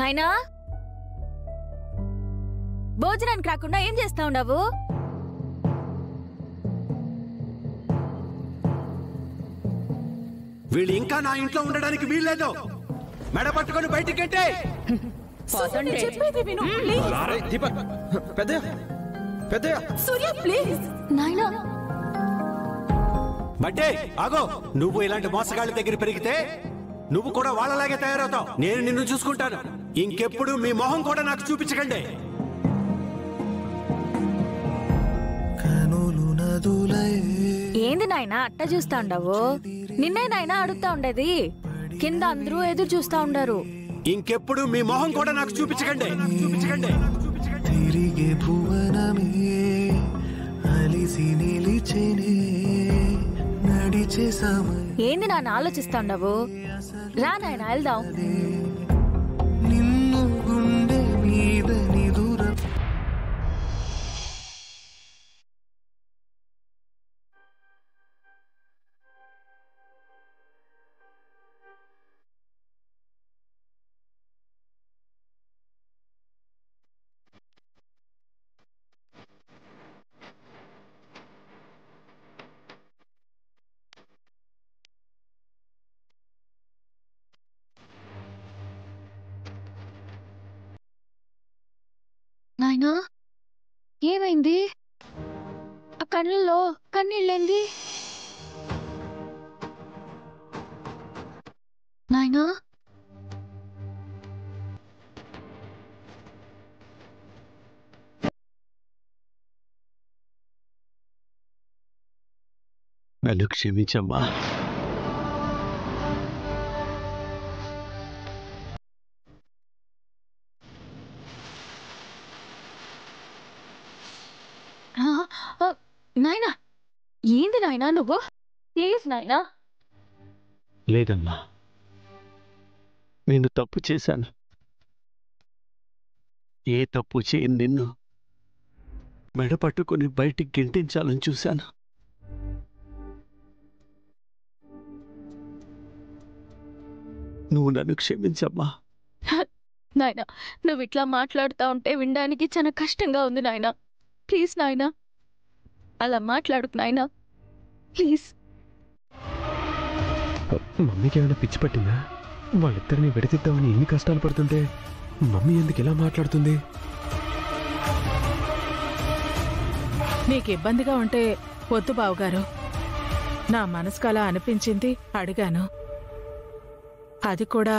నాయనా, భోజనానికి రాకుండా ఏం చేస్తా ఉండవు? వీళ్ళు ఇంకా నా ఇంట్లో ఉండడానికి వీల్లేదు. మెడ పట్టుకొని బయటికెట్టే. చెప్పేది విను please. Deepak, Peddayya Surya please. నాయనా బట్టే ఆగో. నువ్వు ఇలాంటి మోసగాళ్ళ దగ్గర పెరిగితే నువ్వు కూడా వాళ్ళలాగే తయారవుతావు. నేను నిన్ను చూసుకుంటాను. ఇంకెప్పుడు మీ మొహం కూడా నాకు చూపించకండి. ఏంది నాయనా అట్ట చూస్తా ఉండవు? నిన్నే నాయనా అడుగుతా ఉండేది. కింద అందరూ ఎదురు చూస్తా ఉండారు. ఇంకెప్పుడు మీ మొహం కూడా నాకు చూపించకండి. తిరిగే భువనమే అలిసి నిలిచెనే నడిచే సమయం. ఏంది నాన్న ఆలోచిస్తా ఉండవు? రా నాయనా వెళ్దాం. నిన్ను గుండె మీద నిదుర. నాయనా ఏమైంది? ఆ కళ్ళల్లో కన్నీళ్ళేంది? నాయనా నన్ను క్షమించమ్మా. నాయనా ఏంది నాయనా నువ్వు? ప్లీజ్ నాయనా. లేదమ్మా, నేను తప్పు చేశాను. ఏ తప్పు చేయని నిన్ను మెడ పట్టుకుని బయటికి గెంటించాలని చూశాను. నువ్వు నన్ను క్షమించమ్మా. నాయనా నువ్వు ఇట్లా మాట్లాడుతా ఉంటే వినడానికి చాలా కష్టంగా ఉంది నాయనా. ప్లీజ్ నాయనా అలా మాట్లాడుకు నాయనా, ప్లీజ్. మమ్మీకి ఏమైనా పిచ్చి పట్టిందా? వాళ్ళిద్దరిని విడతిద్దామని ఎన్ని కష్టాలు పడుతుంటే మమ్మీ ఎందుకు ఇలా మాట్లాడుతుంది? నీకు ఇబ్బందిగా ఉంటే వద్దు బావగారు. నా మనసుకు అలా అనిపించింది అడిగాను. అది కూడా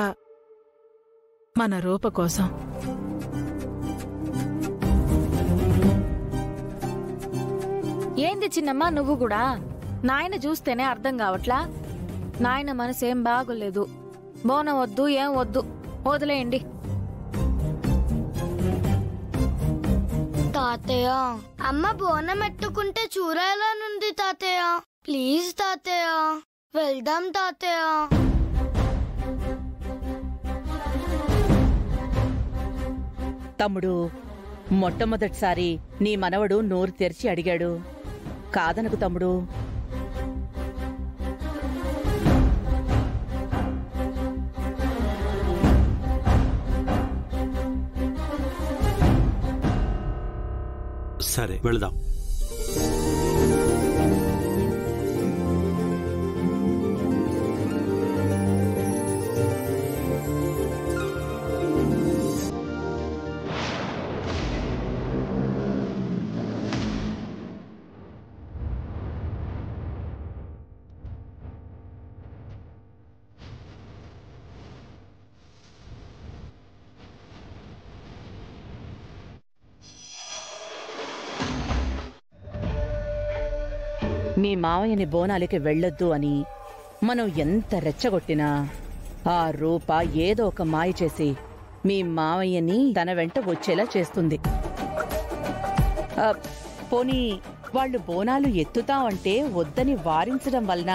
మన రూప కోసం. ఏంది చిన్నమ్మా నువ్వు కూడా? నాయన చూస్తేనే అర్థం కావట్లా. నాయన మనసేం బాగోలేదు. బోనం వద్దు, ఏం వద్దు, వదిలేయండి. తాతయ్య, అమ్మ బోనం ఎత్తుకుంటే చూడాలనుంది తాతయ్య. ప్లీజ్ తాతయ్య, వెళ్దాం తాతయ్య. తమ్ముడు, మొట్టమొదటిసారి నీ మనవడు నోరు తెరిచి అడిగాడు. కాదనకు తమ్ముడు. సరే వెళదాం. మీ మావయ్యని బోనాలకి వెళ్ళొద్దు అని మనం ఎంత రెచ్చగొట్టినా ఆ రూప ఏదో ఒక మాయ చేసి మీ మావయ్యని తన వెంట వచ్చేలా చేస్తుంది. పోనీ వాళ్ళు బోనాలు ఎత్తుతామంటే వద్దని వారించడం వలన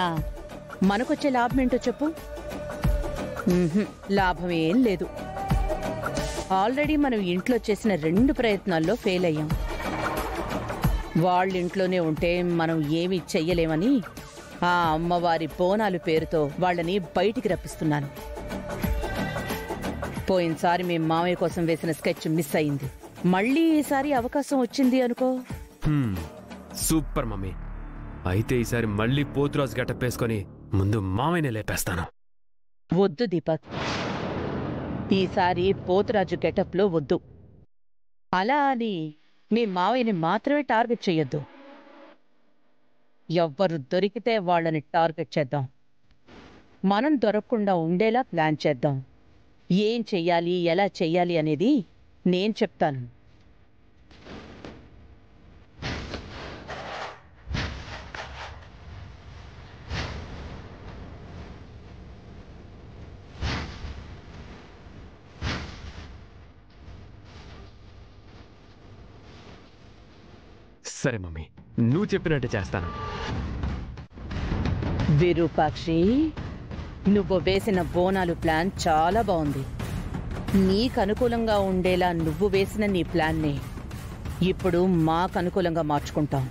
మనకొచ్చే లాభమేంటో చెప్పు? లాభమేం లేదు. ఆల్రెడీ మనం ఇంట్లో చేసిన 2 ప్రయత్నాల్లో ఫెయిల్ అయ్యాం. వాళ్ళింట్లోనే ఉంటే మనం ఏమీ చెయ్యలేమని ఆ అమ్మవారి బోనాలు పేరుతో వాళ్ళని బయటికి రప్పిస్తున్నాను. పోయినసారి మీ మామయ్య కోసం వేసిన స్కెచ్ మిస్ అయింది. మళ్ళీ ఈసారి అవకాశం వచ్చింది అనుకో. Super mummy. అయితే ఈసారి మళ్ళీ పోతురాజు గెటప్ వేసుకొని ముందు మామయ్యనే లేపేస్తాను. వద్దు దీపక్, ఈసారి పోతురాజు గెటప్లో వద్దు. అలా అని మీ మావయ్యని మాత్రమే టార్గెట్ చెయ్యొద్దు. ఎవ్వరు దొరికితే వాళ్ళని టార్గెట్ చేద్దాం. మనం దొరకకుండా ఉండేలా ప్లాన్ చేద్దాం. ఏం చెయ్యాలి, ఎలా చెయ్యాలి అనేది నేను చెప్తాను. సరే మమ్మీ, నువ్వు చెప్పినట్టు చేస్తాను. విరూపాక్షి, నువ్వు వేసిన బోనాలు ప్లాన్ చాలా బాగుంది. నీకు అనుకూలంగా ఉండేలా నువ్వు వేసిన నీ ప్లాన్ని ఇప్పుడు మాకు అనుకూలంగా మార్చుకుంటాం.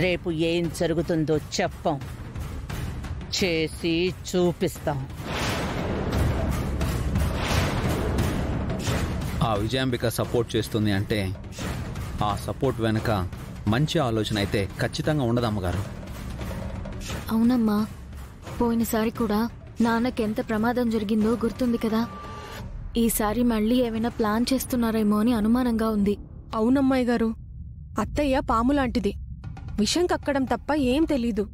రేపు ఏం జరుగుతుందో చెప్పం, చేసి చూపిస్తాం. ఆ విజయాంబిక సపోర్ట్ చేస్తుంది అంటే ఆ సపోర్ట్ వెనక మంచి ఆలోచన అయితే ఖచ్చితంగా ఉండదు అమ్మగారు. అవునమ్మా, పోయినసారి కూడా నాన్నకెంత ప్రమాదం జరిగిందో గుర్తుంది కదా. ఈసారి మళ్ళీ ఏమైనా ప్లాన్ చేస్తున్నారేమో అని అనుమానంగా ఉంది. అవునమ్మాయి గారు, అత్తయ్య పాములాంటిది. విషం కక్కడం తప్ప ఏం తెలీదు.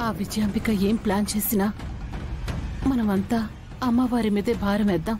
ఆ విజయాంబిక ఏం ప్లాన్ చేసినా మనమంతా అమ్మవారి మీదే భారం వేద్దాం.